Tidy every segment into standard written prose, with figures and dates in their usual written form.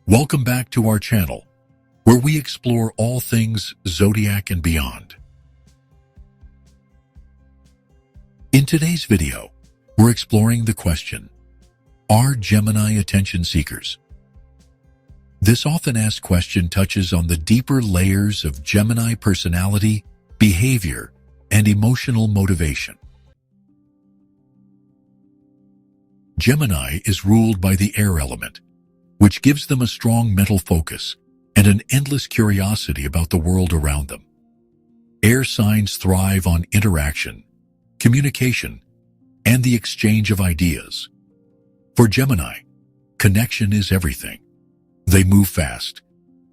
Welcome back to our channel, where we explore all things Zodiac and beyond. In today's video, we're exploring the question, are Gemini attention seekers? This often asked question touches on the deeper layers of Gemini personality, behavior, and emotional motivation. Gemini is ruled by the air element, which gives them a strong mental focus and an endless curiosity about the world around them. Air signs thrive on interaction, communication, and the exchange of ideas. For Gemini, connection is everything. They move fast,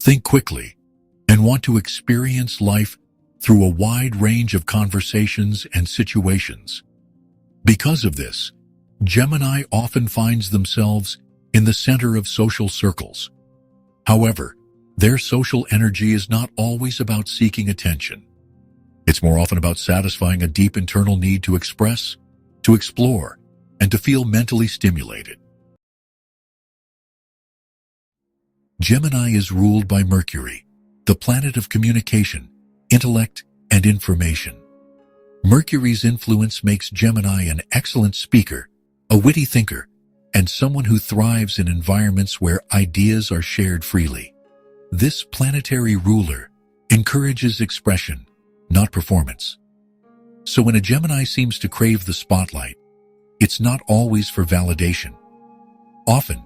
think quickly, and want to experience life through a wide range of conversations and situations. Because of this, Gemini often finds themselves in the center of social circles. However, their social energy is not always about seeking attention. It's more often about satisfying a deep internal need to express, to explore, and to feel mentally stimulated. Gemini is ruled by Mercury, the planet of communication, intellect, and information. Mercury's influence makes Gemini an excellent speaker, a witty thinker, and someone who thrives in environments where ideas are shared freely. This planetary ruler encourages expression, not performance. So when a Gemini seems to crave the spotlight, it's not always for validation. Often,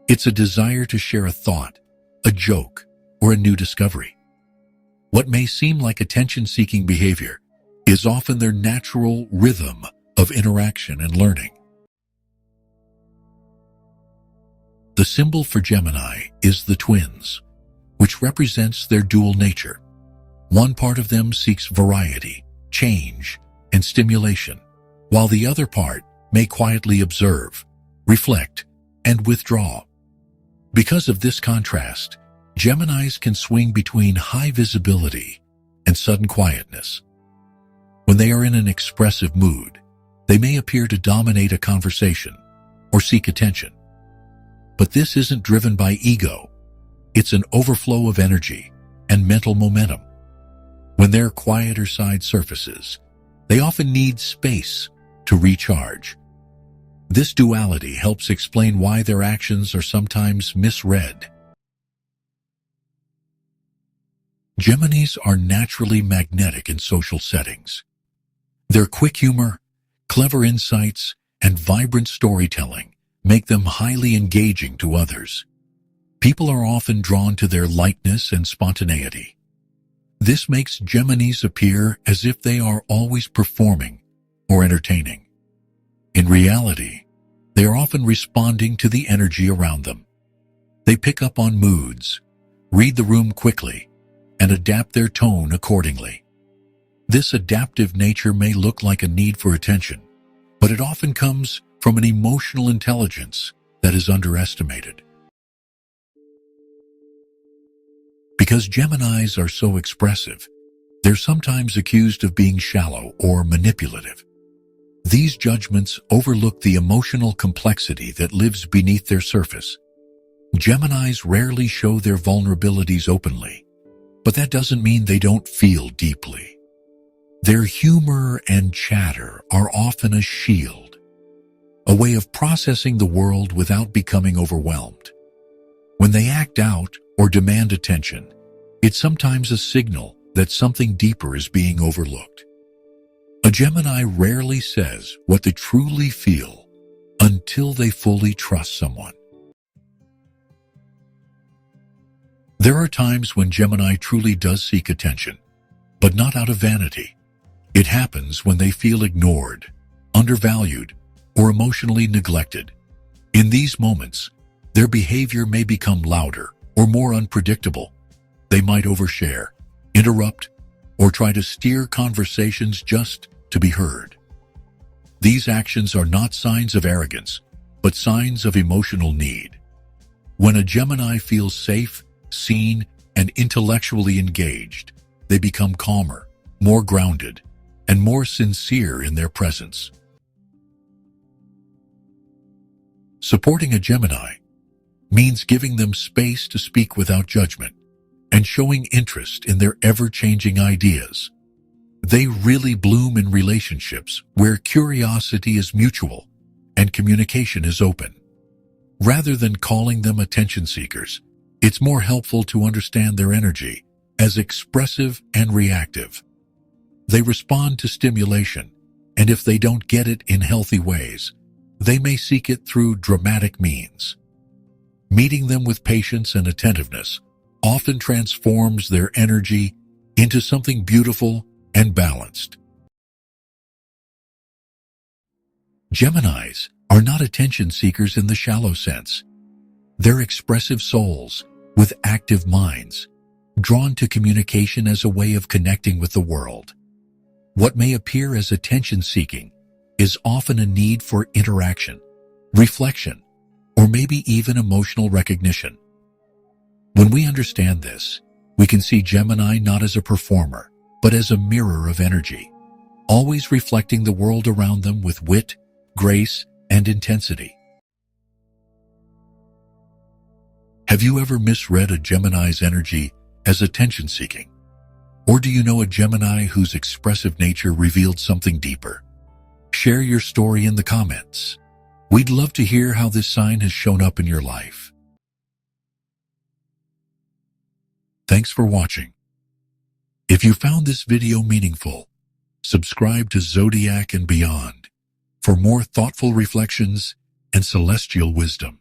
it's a desire to share a thought, a joke, or a new discovery. What may seem like attention-seeking behavior is often their natural rhythm of interaction and learning. The symbol for Gemini is the twins, which represents their dual nature. One part of them seeks variety, change, and stimulation, while the other part may quietly observe, reflect, and withdraw. Because of this contrast, Geminis can swing between high visibility and sudden quietness. When they are in an expressive mood, they may appear to dominate a conversation or seek attention. But this isn't driven by ego. It's an overflow of energy and mental momentum. When their quieter side surfaces, they often need space to recharge. This duality helps explain why their actions are sometimes misread. Geminis are naturally magnetic in social settings. Their quick humor, clever insights, and vibrant storytelling make them highly engaging to others. People are often drawn to their lightness and spontaneity. This makes Geminis appear as if they are always performing or entertaining. In reality, they are often responding to the energy around them. They pick up on moods, read the room quickly, and adapt their tone accordingly. This adaptive nature may look like a need for attention, but it often comes from an emotional intelligence that is underestimated. Because Geminis are so expressive, they're sometimes accused of being shallow or manipulative. These judgments overlook the emotional complexity that lives beneath their surface. Geminis rarely show their vulnerabilities openly, but that doesn't mean they don't feel deeply. Their humor and chatter are often a shield, a way of processing the world without becoming overwhelmed. When they act out or demand attention, it's sometimes a signal that something deeper is being overlooked. A Gemini rarely says what they truly feel until they fully trust someone. There are times when Gemini truly does seek attention, but not out of vanity. It happens when they feel ignored, undervalued, or emotionally neglected. In these moments, their behavior may become louder or more unpredictable. They might overshare, interrupt, or try to steer conversations just to be heard. These actions are not signs of arrogance, but signs of emotional need. When a Gemini feels safe, seen, and intellectually engaged, they become calmer, more grounded, and more sincere in their presence. Supporting a Gemini means giving them space to speak without judgment and showing interest in their ever-changing ideas. They really bloom in relationships where curiosity is mutual and communication is open. Rather than calling them attention seekers, it's more helpful to understand their energy as expressive and reactive. They respond to stimulation, and if they don't get it in healthy ways, they may seek it through dramatic means. Meeting them with patience and attentiveness often transforms their energy into something beautiful and balanced. Geminis are not attention seekers in the shallow sense. They're expressive souls with active minds, drawn to communication as a way of connecting with the world. What may appear as attention-seeking is often a need for interaction, reflection, or maybe even emotional recognition. When we understand this, we can see Gemini not as a performer, but as a mirror of energy, always reflecting the world around them with wit, grace, and intensity. Have you ever misread a Gemini's energy as attention-seeking? Or do you know a Gemini whose expressive nature revealed something deeper? Share your story in the comments. We'd love to hear how this sign has shown up in your life. Thanks for watching. If you found this video meaningful, subscribe to Zodiac and Beyond for more thoughtful reflections and celestial wisdom.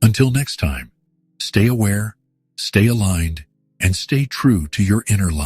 Until next time, stay aware, stay aligned, and stay true to your inner light.